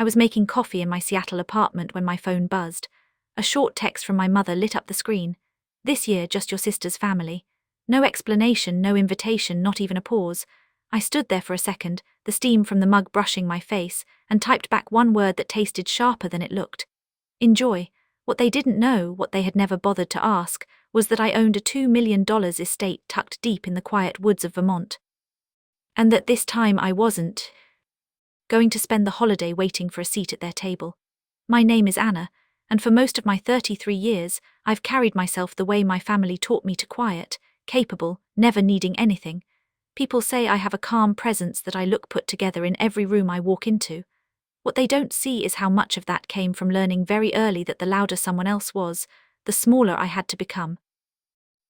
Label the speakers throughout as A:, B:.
A: I was making coffee in my Seattle apartment when my phone buzzed. A short text from my mother lit up the screen. "This year, just your sister's family." No explanation, no invitation, not even a pause. I stood there for a second, the steam from the mug brushing my face, and typed back one word that tasted sharper than it looked. Enjoy. What they didn't know, what they had never bothered to ask, was that I owned a $2 million estate tucked deep in the quiet woods of Vermont. And that this time I wasn't going to spend the holiday waiting for a seat at their table. My name is Anna, and for most of my 33 years, I've carried myself the way my family taught me to: quiet, capable, never needing anything. People say I have a calm presence, that I look put together in every room I walk into. What they don't see is how much of that came from learning very early that the louder someone else was, the smaller I had to become.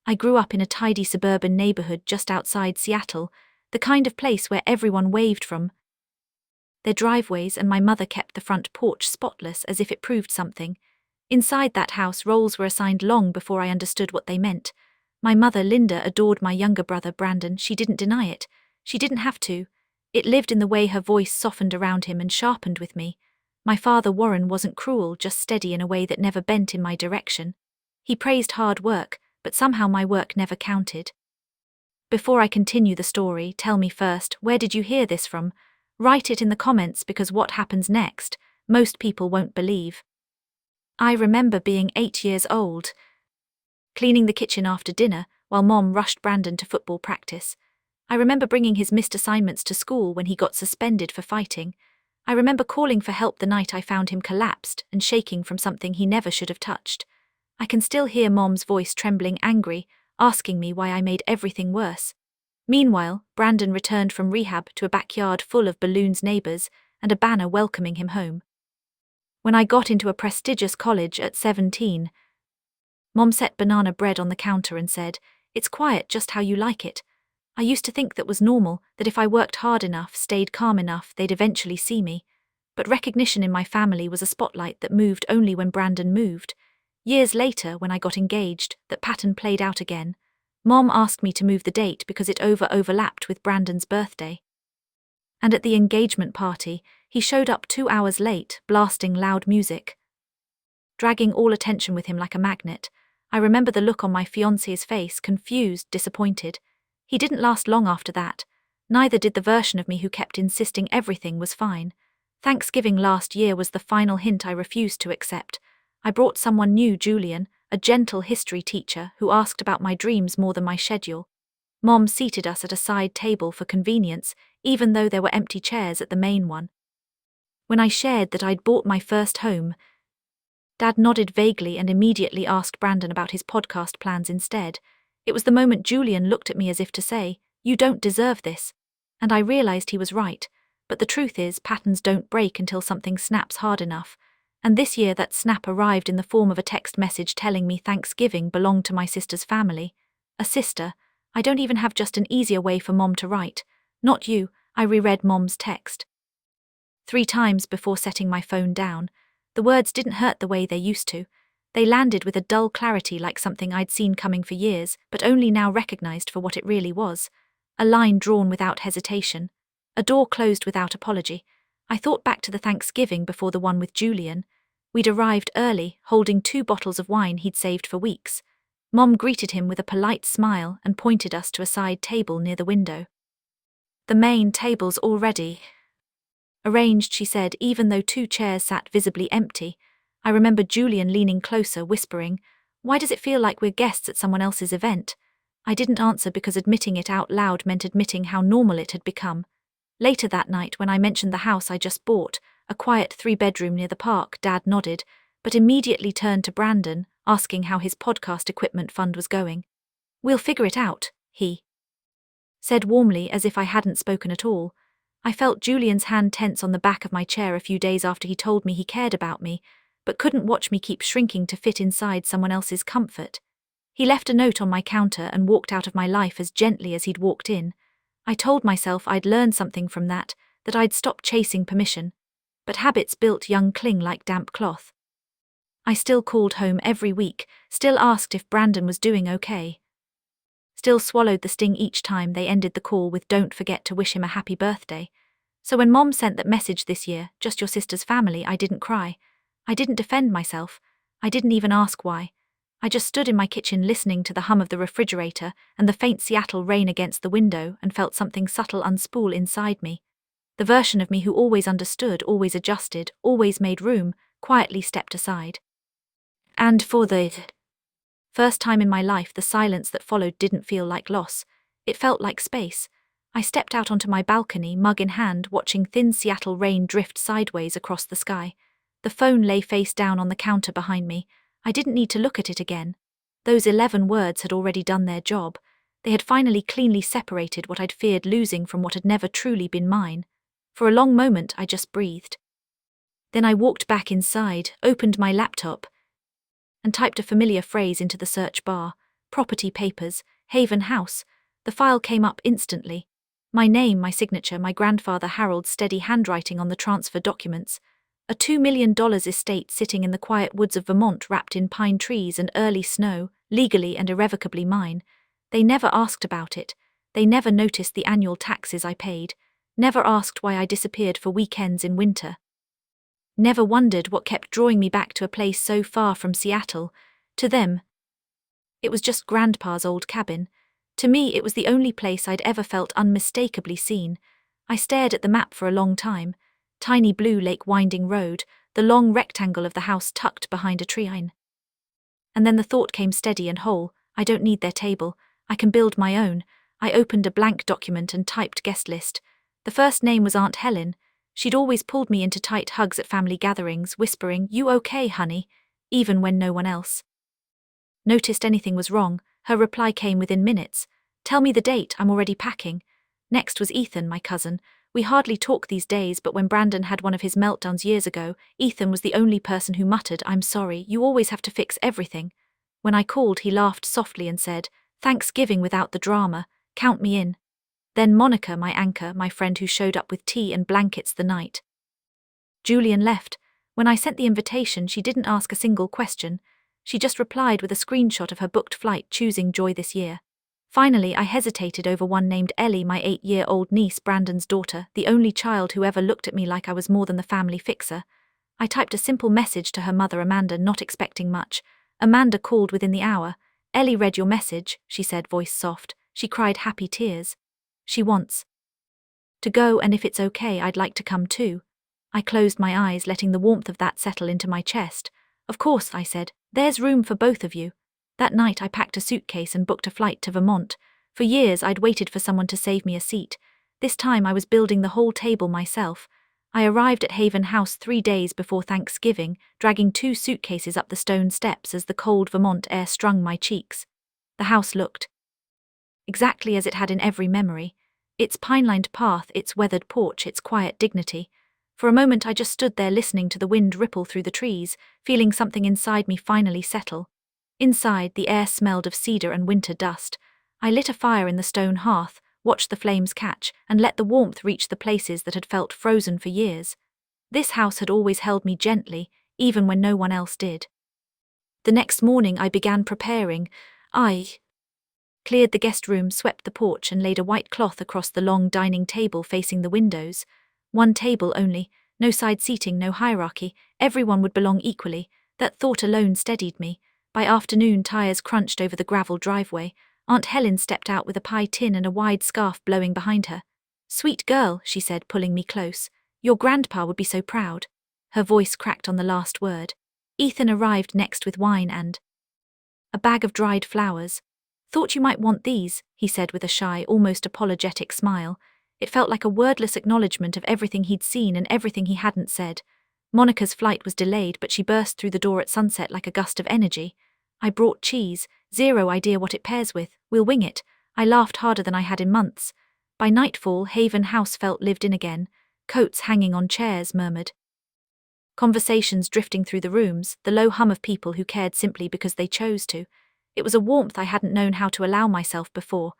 A: I grew up in a tidy suburban neighborhood just outside Seattle, the kind of place where everyone waved from their driveways, and my mother kept the front porch spotless as if it proved something. Inside that house, roles were assigned long before I understood what they meant. My mother, Linda, adored my younger brother, Brandon. She didn't deny it. She didn't have to. It lived in the way her voice softened around him and sharpened with me. My father, Warren, wasn't cruel, just steady in a way that never bent in my direction. He praised hard work, but somehow my work never counted. Before I continue the story, tell me first, where did you hear this from? Write it in the comments, because what happens next, most people won't believe. I remember being 8 years old, cleaning the kitchen after dinner, while Mom rushed Brandon to football practice. I remember bringing his missed assignments to school when he got suspended for fighting. I remember calling for help the night I found him collapsed and shaking from something he never should have touched. I can still hear Mom's voice trembling, angry, asking me why I made everything worse. Meanwhile, Brandon returned from rehab to a backyard full of balloons, neighbors, and a banner welcoming him home. When I got into a prestigious college at 17, Mom set banana bread on the counter and said, "It's quiet, just how you like it." I used to think that was normal, that if I worked hard enough, stayed calm enough, they'd eventually see me. But recognition in my family was a spotlight that moved only when Brandon moved. Years later, when I got engaged, that pattern played out again. Mom asked me to move the date because it overlapped with Brandon's birthday. And at the engagement party, he showed up 2 hours late, blasting loud music, dragging all attention with him like a magnet. I remember the look on my fiancé's face, confused, disappointed. He didn't last long after that. Neither did the version of me who kept insisting everything was fine. Thanksgiving last year was the final hint I refused to accept. I brought someone new, Julian, a gentle history teacher who asked about my dreams more than my schedule. Mom seated us at a side table for convenience, even though there were empty chairs at the main one. When I shared that I'd bought my first home, Dad nodded vaguely and immediately asked Brandon about his podcast plans instead. It was the moment Julian looked at me as if to say, "You don't deserve this." And I realized he was right, but the truth is, patterns don't break until something snaps hard enough. And this year that snap arrived in the form of a text message telling me Thanksgiving belonged to my sister's family. A sister. I don't even have just an easier way for Mom to write. "Not you." I reread Mom's text 3 times before setting my phone down. The words didn't hurt the way they used to. They landed with a dull clarity, like something I'd seen coming for years, but only now recognized for what it really was. A line drawn without hesitation. A door closed without apology. I thought back to the Thanksgiving before the one with Julian. We'd arrived early, holding 2 bottles of wine he'd saved for weeks. Mom greeted him with a polite smile and pointed us to a side table near the window. "The main table's already arranged," she said, even though 2 chairs sat visibly empty. I remember Julian leaning closer, whispering, "Why does it feel like we're guests at someone else's event?" I didn't answer because admitting it out loud meant admitting how normal it had become. Later that night, when I mentioned the house I just bought, a quiet 3-bedroom near the park, Dad nodded, but immediately turned to Brandon, asking how his podcast equipment fund was going. "We'll figure it out," he said warmly, as if I hadn't spoken at all. I felt Julian's hand tense on the back of my chair a few days after he told me he cared about me, but couldn't watch me keep shrinking to fit inside someone else's comfort. He left a note on my counter and walked out of my life as gently as he'd walked in. I told myself I'd learned something from that I'd stopped chasing permission. But habits built young cling like damp cloth. I still called home every week, still asked if Brandon was doing okay. Still swallowed the sting each time they ended the call with "Don't forget to wish him a happy birthday." So when Mom sent that message this year, just your sister's family, I didn't cry. I didn't defend myself. I didn't even ask why. I just stood in my kitchen listening to the hum of the refrigerator and the faint Seattle rain against the window and felt something subtle unspool inside me. The version of me who always understood, always adjusted, always made room, quietly stepped aside. And for the first time in my life, the silence that followed didn't feel like loss. It felt like space. I stepped out onto my balcony, mug in hand, watching thin Seattle rain drift sideways across the sky. The phone lay face down on the counter behind me. I didn't need to look at it again. Those 11 words had already done their job. They had finally cleanly separated what I'd feared losing from what had never truly been mine. For a long moment, I just breathed. Then I walked back inside, opened my laptop, and typed a familiar phrase into the search bar. Property papers, Haven House. The file came up instantly. My name, my signature, my grandfather Harold's steady handwriting on the transfer documents. A $2 million estate sitting in the quiet woods of Vermont wrapped in pine trees and early snow, legally and irrevocably mine. They never asked about it. They never noticed the annual taxes I paid. Never asked why I disappeared for weekends in winter. Never wondered what kept drawing me back to a place so far from Seattle. To them, it was just Grandpa's old cabin. To me, it was the only place I'd ever felt unmistakably seen. I stared at the map for a long time. Tiny blue lake winding road, the long rectangle of the house tucked behind a tree line. And then the thought came steady and whole. I don't need their table. I can build my own. I opened a blank document and typed guest list. The first name was Aunt Helen. She'd always pulled me into tight hugs at family gatherings, whispering, "You okay, honey?" even when no one else noticed anything was wrong. Her reply came within minutes. "Tell me the date, I'm already packing." Next was Ethan, my cousin. We hardly talk these days, but when Brandon had one of his meltdowns years ago, Ethan was the only person who muttered, "I'm sorry, you always have to fix everything." When I called, he laughed softly and said, "Thanksgiving without the drama, count me in." Then Monica, my anchor, my friend who showed up with tea and blankets the night Julian left. When I sent the invitation, she didn't ask a single question. She just replied with a screenshot of her booked flight, choosing joy this year. Finally, I hesitated over one named Ellie, my 8-year-old niece, Brandon's daughter, the only child who ever looked at me like I was more than the family fixer. I typed a simple message to her mother, Amanda, not expecting much. Amanda called within the hour. "Ellie read your message," she said, voice soft. She cried happy tears. "She wants to go, and if it's okay, I'd like to come too." I closed my eyes, letting the warmth of that settle into my chest. "Of course," I said. "There's room for both of you." That night I packed a suitcase and booked a flight to Vermont. For years I'd waited for someone to save me a seat. This time I was building the whole table myself. I arrived at Haven House 3 days before Thanksgiving, dragging 2 suitcases up the stone steps as the cold Vermont air strung my cheeks. The house looked exactly as it had in every memory. Its pine-lined path, its weathered porch, its quiet dignity. For a moment I just stood there listening to the wind ripple through the trees, feeling something inside me finally settle. Inside, the air smelled of cedar and winter dust. I lit a fire in the stone hearth, watched the flames catch, and let the warmth reach the places that had felt frozen for years. This house had always held me gently, even when no one else did. The next morning I began preparing. I cleared the guest room, swept the porch, and laid a white cloth across the long dining table facing the windows. One table only, no side seating, no hierarchy, everyone would belong equally. That thought alone steadied me. By afternoon, tires crunched over the gravel driveway. Aunt Helen stepped out with a pie tin and a wide scarf blowing behind her. "Sweet girl," she said, pulling me close. "Your grandpa would be so proud." Her voice cracked on the last word. Ethan arrived next with wine and a bag of dried flowers. "Thought you might want these," he said with a shy, almost apologetic smile. It felt like a wordless acknowledgement of everything he'd seen and everything he hadn't said. Monica's flight was delayed, but she burst through the door at sunset like a gust of energy. "I brought cheese. Zero idea what it pairs with. We'll wing it." I laughed harder than I had in months. By nightfall, Haven House felt lived in again. Coats hanging on chairs, murmured conversations drifting through the rooms, the low hum of people who cared simply because they chose to. It was a warmth I hadn't known how to allow myself before.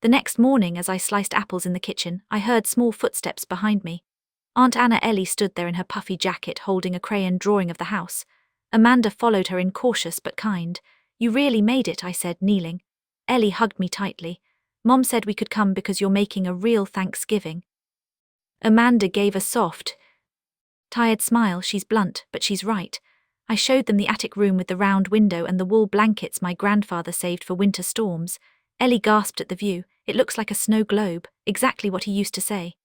A: The next morning, as I sliced apples in the kitchen, I heard small footsteps behind me. Aunt Anna Ellie stood there in her puffy jacket holding a crayon drawing of the house. Amanda followed her in, cautious but kind. "You really made it," I said, kneeling. Ellie hugged me tightly. "Mom said we could come because you're making a real Thanksgiving." Amanda gave a soft, tired smile. She's blunt, but she's right. I showed them the attic room with the round window and the wool blankets my grandfather saved for winter storms. Ellie gasped at the view. It looks like a snow globe, exactly what he used to say.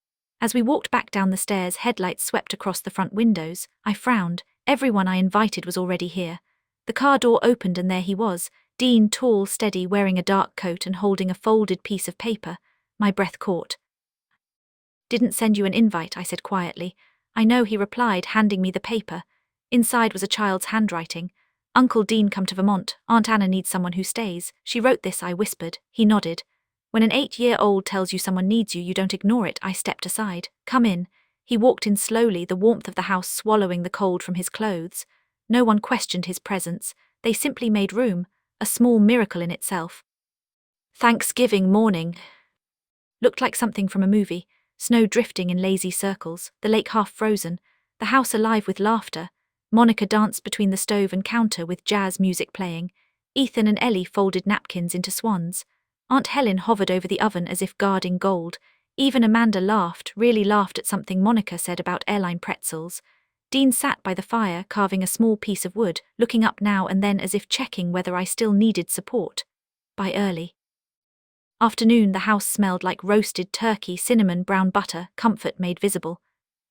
A: As we walked back down the stairs, headlights swept across the front windows. I frowned. Everyone I invited was already here. The car door opened and there he was, Dean, tall, steady, wearing a dark coat and holding a folded piece of paper. My breath caught. "Didn't send you an invite," I said quietly. "I know," he replied, handing me the paper. Inside was a child's handwriting. "Uncle Dean come to Vermont. Aunt Anna needs someone who stays. She wrote this," I whispered. He nodded. "When an 8-year-old tells you someone needs you, you don't ignore it." I stepped aside. "Come in." He walked in slowly, the warmth of the house swallowing the cold from his clothes. No one questioned his presence. They simply made room, a small miracle in itself. Thanksgiving morning looked like something from a movie. Snow drifting in lazy circles, the lake half frozen, the house alive with laughter. Monica danced between the stove and counter with jazz music playing. Ethan and Ellie folded napkins into swans. Aunt Helen hovered over the oven as if guarding gold. Even Amanda laughed, really laughed at something Monica said about airline pretzels. Dean sat by the fire, carving a small piece of wood, looking up now and then as if checking whether I still needed support. By early afternoon, the house smelled like roasted turkey, cinnamon, brown butter, comfort made visible.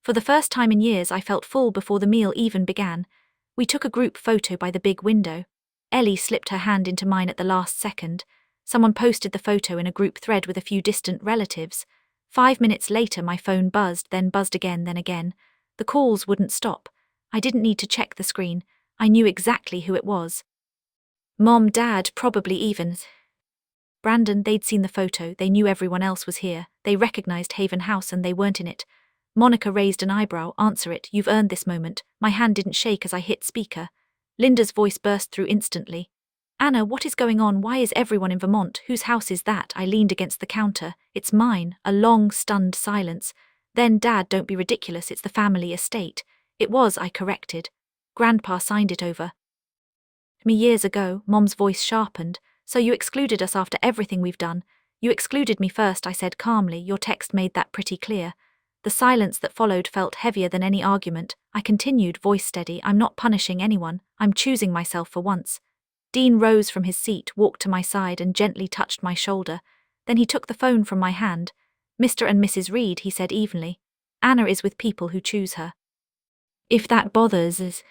A: For the first time in years, I felt full before the meal even began. We took a group photo by the big window. Ellie slipped her hand into mine at the last second. Someone posted the photo in a group thread with a few distant relatives. 5 minutes later, my phone buzzed, then buzzed again, then again. The calls wouldn't stop. I didn't need to check the screen. I knew exactly who it was. Mom, Dad, probably even Brandon. They'd seen the photo, they knew everyone else was here. They recognized Haven House and they weren't in it. Monica raised an eyebrow. "Answer it, you've earned this moment." My hand didn't shake as I hit speaker. Linda's voice burst through instantly. "Anna, what is going on? Why is everyone in Vermont? Whose house is that?" I leaned against the counter. "It's mine." A long, stunned silence. Then, "Dad, don't be ridiculous, it's the family estate." "It was," I corrected. "Grandpa signed it over me years ago." Mom's voice sharpened. "So you excluded us after everything we've done?" "You excluded me first," I said calmly. "Your text made that pretty clear." The silence that followed felt heavier than any argument. I continued, voice steady. "I'm not punishing anyone. I'm choosing myself for once." Dean rose from his seat, walked to my side and gently touched my shoulder. Then he took the phone from my hand. "Mr. and Mrs. Reed," he said evenly. "Anna is with people who choose her. If that bothers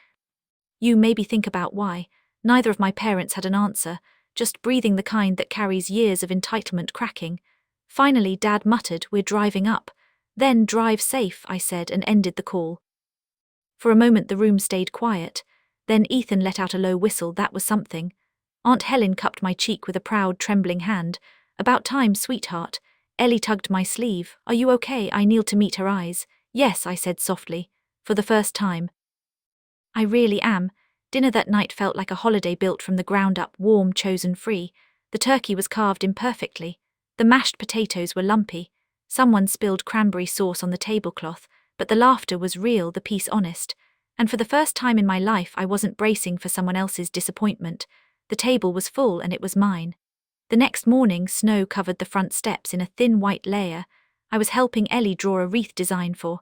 A: you, maybe think about why." Neither of my parents had an answer, just breathing, the kind that carries years of entitlement cracking. Finally, Dad muttered, "We're driving up." "Then drive safe," I said, and ended the call. For a moment the room stayed quiet. Then Ethan let out a low whistle. That was something. Aunt Helen cupped my cheek with a proud, trembling hand. "About time, sweetheart." Ellie tugged my sleeve. "Are you okay?" I kneeled to meet her eyes. "Yes," I said softly. "For the first time. I really am." Dinner that night felt like a holiday built from the ground up, warm, chosen free. The turkey was carved imperfectly. The mashed potatoes were lumpy. Someone spilled cranberry sauce on the tablecloth, but the laughter was real, the peace honest. And for the first time in my life, I wasn't bracing for someone else's disappointment. The table was full and it was mine. The next morning, snow covered the front steps in a thin white layer. I was helping Ellie draw a wreath design for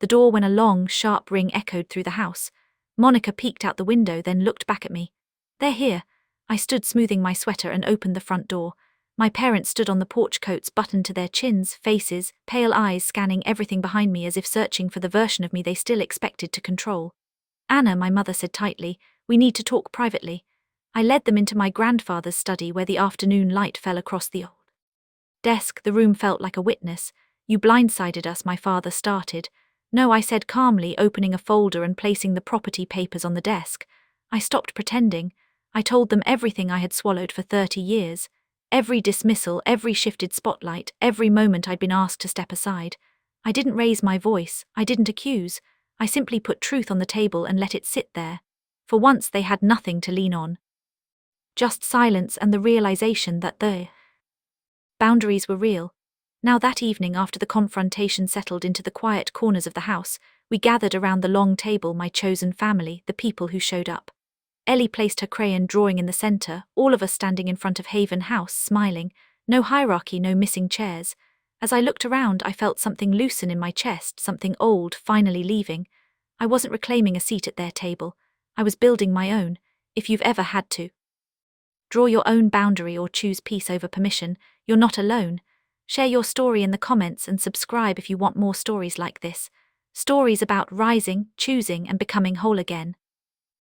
A: the door when a long, sharp ring echoed through the house. Monica peeked out the window, then looked back at me. "They're here." I stood smoothing my sweater and opened the front door. My parents stood on the porch, coats buttoned to their chins, faces, pale eyes scanning everything behind me as if searching for the version of me they still expected to control. "Anna," my mother said tightly, "we need to talk privately." I led them into my grandfather's study where the afternoon light fell across the old desk. The room felt like a witness. "You blindsided us," my father started. "No," I said calmly, opening a folder and placing the property papers on the desk. I stopped pretending. I told them everything I had swallowed for 30 years. Every dismissal, every shifted spotlight, every moment I'd been asked to step aside. I didn't raise my voice, I didn't accuse. I simply put truth on the table and let it sit there. For once they had nothing to lean on. Just silence and the realization that the boundaries were real. Now that evening, after the confrontation settled into the quiet corners of the house, we gathered around the long table, my chosen family, the people who showed up. Ellie placed her crayon drawing in the center, all of us standing in front of Haven House, smiling. No hierarchy, no missing chairs. As I looked around, I felt something loosen in my chest, something old finally leaving. I wasn't reclaiming a seat at their table. I was building my own, if you've ever had to. Draw your own boundary or choose peace over permission. You're not alone. Share your story in the comments and subscribe if you want more stories like this. Stories about rising, choosing, and becoming whole again.